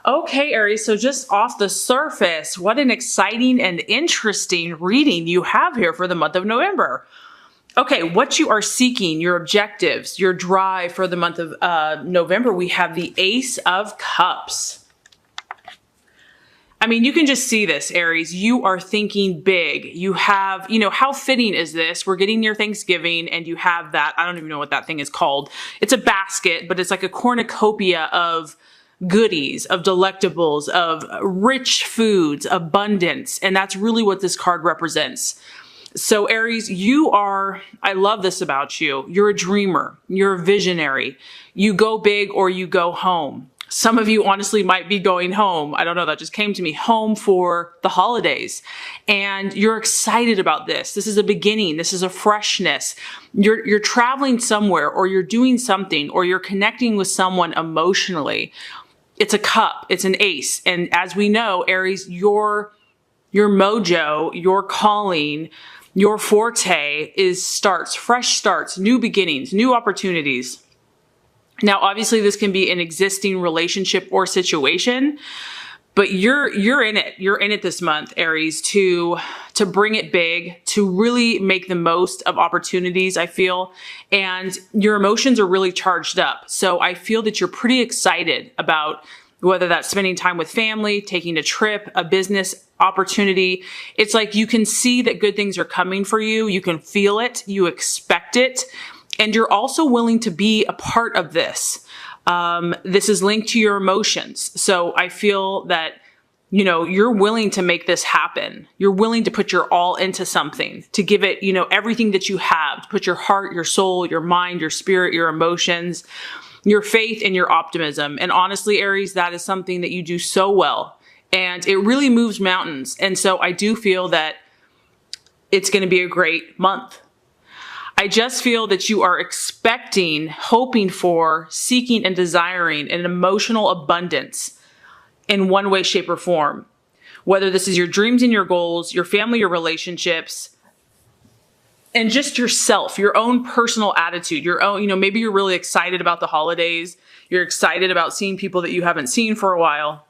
Okay, Aries, so just off the surface, what an exciting and interesting reading you have here for the month of November. Okay, what you are seeking, your objectives, your drive for the month of November, we have the Ace of Cups. I mean, you can just see this, Aries. You are thinking big. You have, how fitting is this? We're getting near Thanksgiving and you have that, I don't even know what that thing is called. It's a basket, but it's like a cornucopia of goodies, of delectables, of rich foods, abundance. And that's really what this card represents. So Aries, I love this about you. You're a dreamer. You're a visionary. You go big or you go home. Some of you honestly might be going home. I don't know, that just came to me, home for the holidays. And you're excited about this. This is a beginning. This is a freshness. You're traveling somewhere, or you're doing something, or you're connecting with someone emotionally. It's a cup. It's an ace. And as we know, Aries, your mojo, your calling, your forte is starts, fresh starts, new beginnings, new opportunities. Now, obviously, this can be an existing relationship or situation, but you're in it. You're in it this month, Aries, to bring it big, to really make the most of opportunities, I feel. And your emotions are really charged up. So I feel that you're pretty excited about whether that's spending time with family, taking a trip, a business opportunity. It's like you can see that good things are coming for you. You can feel it. You expect it. And you're also willing to be a part of this. This is linked to your emotions. So I feel that, you're willing to make this happen. You're willing to put your all into something, to give it, everything that you have, to put your heart, your soul, your mind, your spirit, your emotions, your faith, and your optimism. And honestly, Aries, that is something that you do so well. And it really moves mountains. And so I do feel that it's going to be a great month. I just feel that you are expecting, hoping for, seeking, and desiring an emotional abundance in one way, shape, or form. Whether this is your dreams and your goals, your family, your relationships, and just yourself, your own personal attitude, your own, maybe you're really excited about the holidays. You're excited about seeing people that you haven't seen for a while.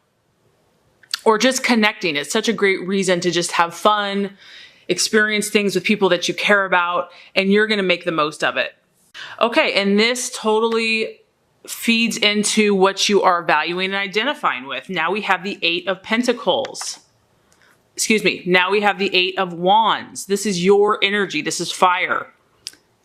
Or just connecting. It's such a great reason to just have fun, experience things with people that you care about, and you're going to make the most of it. Okay, and this totally feeds into what you are valuing and identifying with. Now we have the Eight of Pentacles. Now we have the Eight of Wands. This is your energy. This is fire.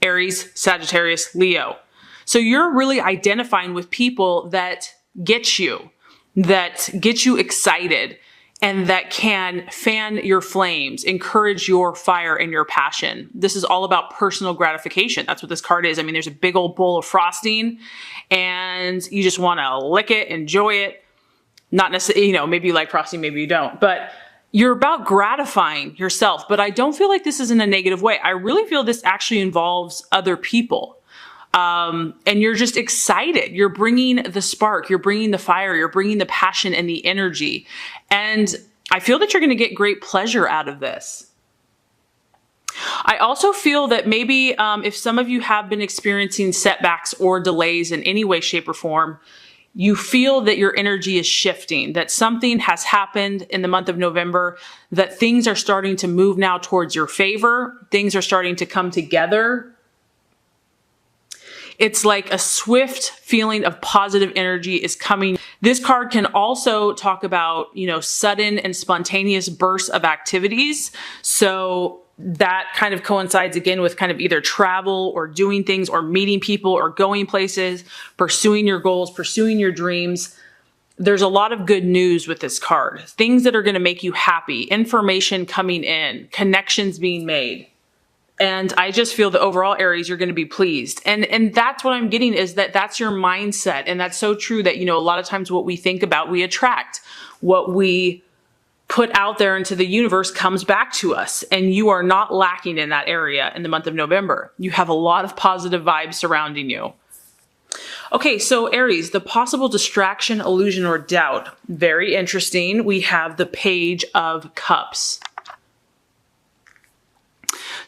Aries, Sagittarius, Leo. So you're really identifying with people that get you excited, and that can fan your flames, encourage your fire and your passion. This is all about personal gratification. That's what this card is. I mean, there's a big old bowl of frosting and you just want to lick it, enjoy it. Not necessarily, maybe you like frosting, maybe you don't, but you're about gratifying yourself. But I don't feel like this is in a negative way. I really feel this actually involves other people. And you're just excited. You're bringing the spark, you're bringing the fire, you're bringing the passion and the energy. And I feel that you're going to get great pleasure out of this. I also feel that maybe if some of you have been experiencing setbacks or delays in any way, shape, or form, you feel that your energy is shifting, that something has happened in the month of November, that things are starting to move now towards your favor. Things are starting to come together. It's like a swift feeling of positive energy is coming. This card can also talk about, sudden and spontaneous bursts of activities. So that kind of coincides again with kind of either travel or doing things or meeting people or going places, pursuing your goals, pursuing your dreams. There's a lot of good news with this card. Things that are going to make you happy, information coming in, connections being made. And I just feel that overall, Aries, you're going to be pleased. And that's what I'm getting, is that that's your mindset. And that's so true that, a lot of times what we think about, we attract. What we put out there into the universe comes back to us. And you are not lacking in that area in the month of November. You have a lot of positive vibes surrounding you. Okay, so Aries, the possible distraction, illusion, or doubt. Very interesting. We have the Page of Cups.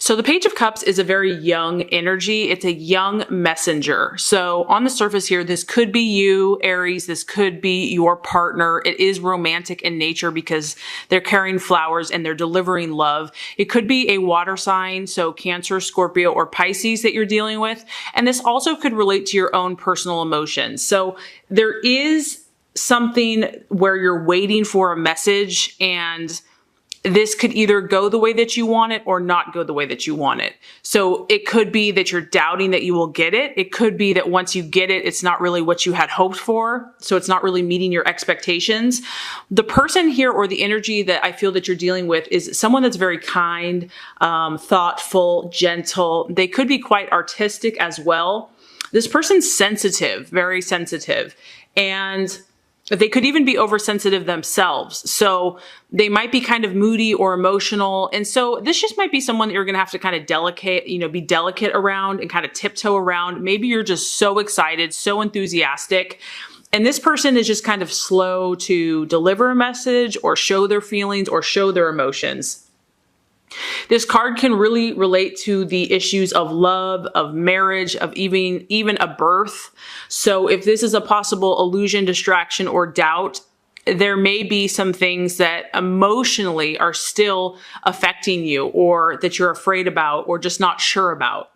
So the Page of Cups is a very young energy. It's a young messenger. So on the surface here, this could be you, Aries. This could be your partner. It is romantic in nature because they're carrying flowers and they're delivering love. It could be a water sign, so Cancer, Scorpio, or Pisces that you're dealing with. And this also could relate to your own personal emotions. So there is something where you're waiting for a message, and this could either go the way that you want it or not go the way that you want it. So it could be that you're doubting that you will get it. It could be that once you get it, it's not really what you had hoped for. So it's not really meeting your expectations. The person here, or the energy that I feel that you're dealing with, is someone that's very kind, thoughtful, gentle. They could be quite artistic as well. This person's sensitive, very sensitive. And they could even be oversensitive themselves. So they might be kind of moody or emotional. And so this just might be someone that you're going to have to kind of be delicate around and kind of tiptoe around. Maybe you're just so excited, so enthusiastic. And this person is just kind of slow to deliver a message or show their feelings or show their emotions. This card can really relate to the issues of love, of marriage, of even a birth. So if this is a possible illusion, distraction, or doubt, there may be some things that emotionally are still affecting you, or that you're afraid about, or just not sure about.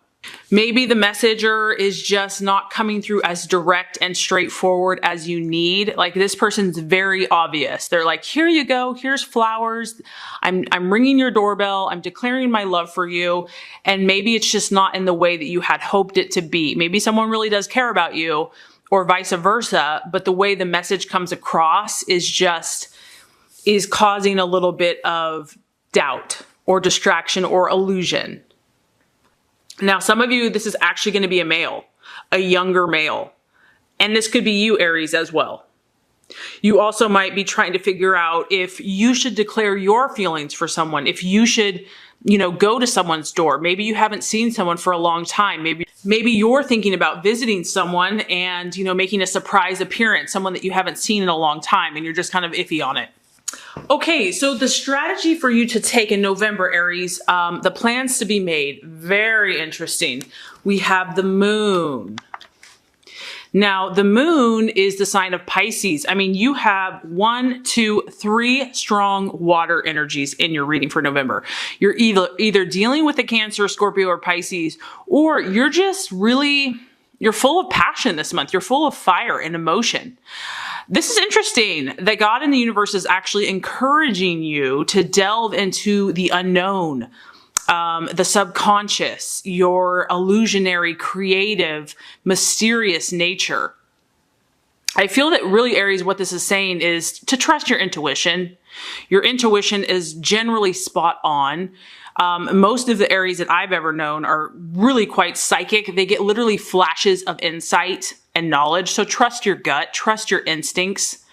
Maybe the messenger is just not coming through as direct and straightforward as you need. Like, this person's very obvious. They're like, here you go, here's flowers. I'm ringing your doorbell. I'm declaring my love for you. And maybe it's just not in the way that you had hoped it to be. Maybe someone really does care about you, or vice versa. But the way the message comes across is causing a little bit of doubt or distraction or illusion. Now, some of you, this is actually going to be a male, a younger male. And this could be you, Aries, as well. You also might be trying to figure out if you should declare your feelings for someone, if you should, go to someone's door. Maybe you haven't seen someone for a long time. Maybe you're thinking about visiting someone and, making a surprise appearance, someone that you haven't seen in a long time, and you're just kind of iffy on it. Okay, so the strategy for you to take in November, Aries, the plans to be made, very interesting. We have the moon. Now, the moon is the sign of Pisces. I mean, you have 1, 2, 3 strong water energies in your reading for November. You're either dealing with a Cancer, Scorpio, or Pisces, or you're full of passion this month. You're full of fire and emotion. This is interesting that God in the universe is actually encouraging you to delve into the unknown, the subconscious, your illusionary, creative, mysterious nature. I feel that really, Aries, what this is saying is to trust your intuition. Your intuition is generally spot on. Most of the Aries that I've ever known are really quite psychic. They get literally flashes of insight and knowledge. So trust your gut, trust your instincts.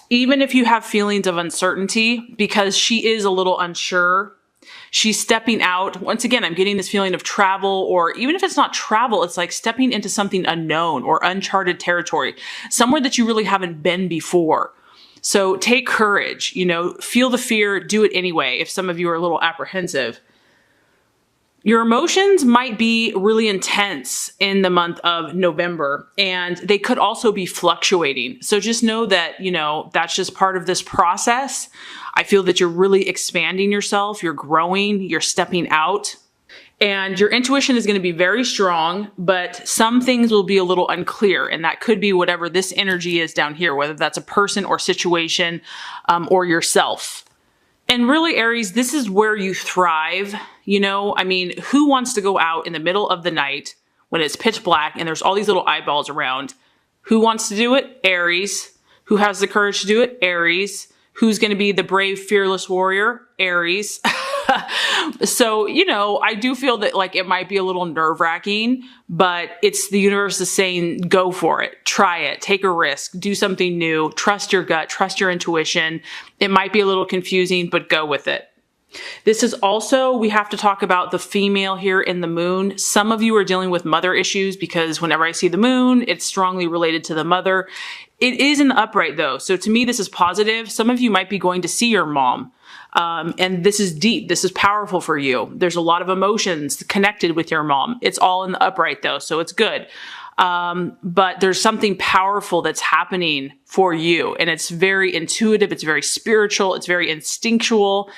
Even if you have feelings of uncertainty, because she is a little unsure, she's stepping out. Once again, I'm getting this feeling of travel, or even if it's not travel, it's like stepping into something unknown or uncharted territory, somewhere that you really haven't been before. So take courage, feel the fear, do it anyway. If some of you are a little apprehensive, your emotions might be really intense in the month of November, and they could also be fluctuating. So just know that, that's just part of this process. I feel that you're really expanding yourself, you're growing, you're stepping out. And your intuition is going to be very strong, but some things will be a little unclear. And that could be whatever this energy is down here, whether that's a person or situation, or yourself. And really, Aries, this is where you thrive. Who wants to go out in the middle of the night when it's pitch black and there's all these little eyeballs around? Who wants to do it? Aries. Who has the courage to do it? Aries. Who's going to be the brave, fearless warrior? Aries. So, I do feel that it might be a little nerve-wracking, but it's the universe is saying, go for it, try it, take a risk, do something new, trust your gut, trust your intuition. It might be a little confusing, but go with it. This is also, we have to talk about the female here in the moon. Some of you are dealing with mother issues because whenever I see the moon, it's strongly related to the mother. It is in the upright though. So to me, this is positive. Some of you might be going to see your mom. And this is deep. This is powerful for you. There's a lot of emotions connected with your mom. It's all in the upright though, so it's good. But there's something powerful that's happening for you, and it's very intuitive. It's very spiritual. It's very instinctual.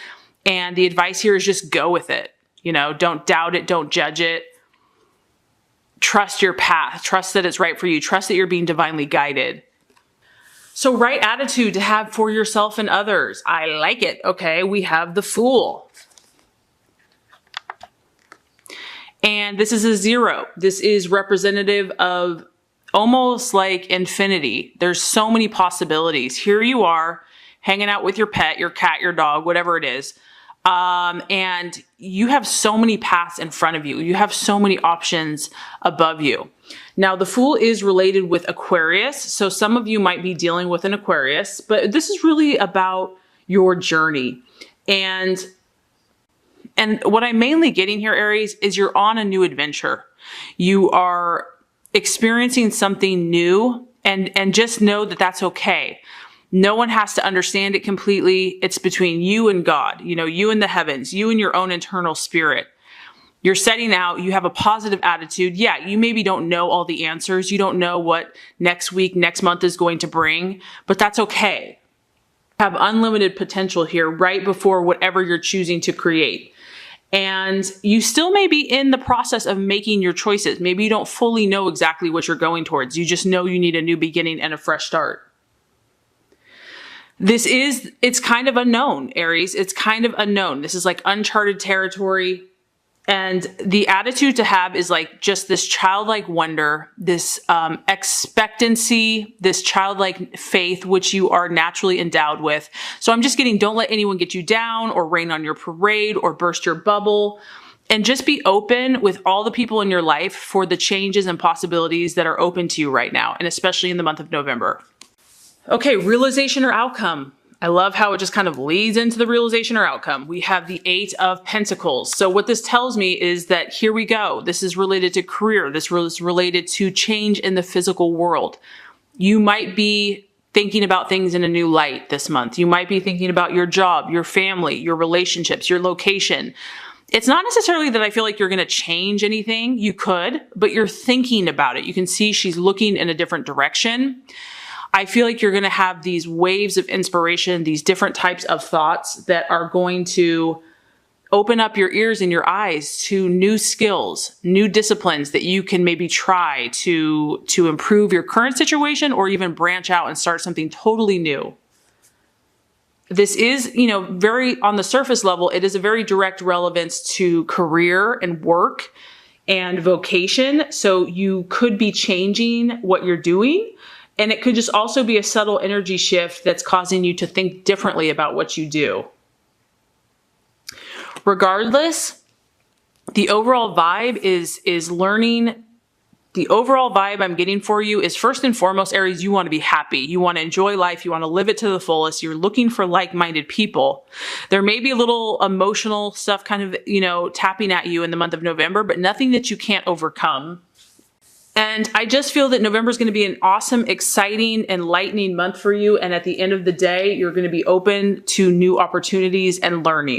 And the advice here is just go with it. You know, don't doubt it. Don't judge it. Trust your path. Trust that it's right for you. Trust that you're being divinely guided. So right attitude to have for yourself and others. I like it. Okay, we have the Fool. And this is a 0. This is representative of almost like infinity. There's so many possibilities. Here you are hanging out with your pet, your cat, your dog, whatever it is. And you have so many paths in front of you. You have so many options above you. Now, the Fool is related with Aquarius. So some of you might be dealing with an Aquarius, but this is really about your journey. And what I'm mainly getting here, Aries, is you're on a new adventure. You are experiencing something new, and just know that that's okay. No one has to understand it completely. It's between you and God, you know, you and the heavens, you and your own internal spirit. You're setting out, you have a positive attitude. Yeah, you maybe don't know all the answers. You don't know what next week, next month is going to bring, but that's okay. Have unlimited potential here right before whatever you're choosing to create. And you still may be in the process of making your choices. Maybe you don't fully know exactly what you're going towards. You just know you need a new beginning and a fresh start. It's kind of unknown, Aries. It's kind of unknown. This is like uncharted territory. And the attitude to have is like just this childlike wonder, this expectancy, this childlike faith, which you are naturally endowed with. So I'm just getting, don't let anyone get you down or rain on your parade or burst your bubble. And just be open with all the people in your life for the changes and possibilities that are open to you right now, and especially in the month of November. Okay, realization or outcome. I love how it just kind of leads into the realization or outcome. We have the 8 of Pentacles. So what this tells me is that here we go. This is related to career. This is related to change in the physical world. You might be thinking about things in a new light this month. You might be thinking about your job, your family, your relationships, your location. It's not necessarily that I feel like you're going to change anything. You could, but you're thinking about it. You can see she's looking in a different direction. I feel like you're going to have these waves of inspiration, these different types of thoughts that are going to open up your ears and your eyes to new skills, new disciplines that you can maybe try to improve your current situation or even branch out and start something totally new. This is, you know, very on the surface level, it is a very direct relevance to career and work and vocation. So you could be changing what you're doing. And it could just also be a subtle energy shift that's causing you to think differently about what you do. Regardless, the overall vibe is learning. The overall vibe I'm getting for you is, first and foremost, Aries, you want to be happy. You want to enjoy life. You want to live it to the fullest. You're looking for like-minded people. There may be a little emotional stuff kind of, you know, tapping at you in the month of November, but nothing that you can't overcome. And I just feel that November is going to be an awesome, exciting, enlightening month for you. And at the end of the day, you're going to be open to new opportunities and learning.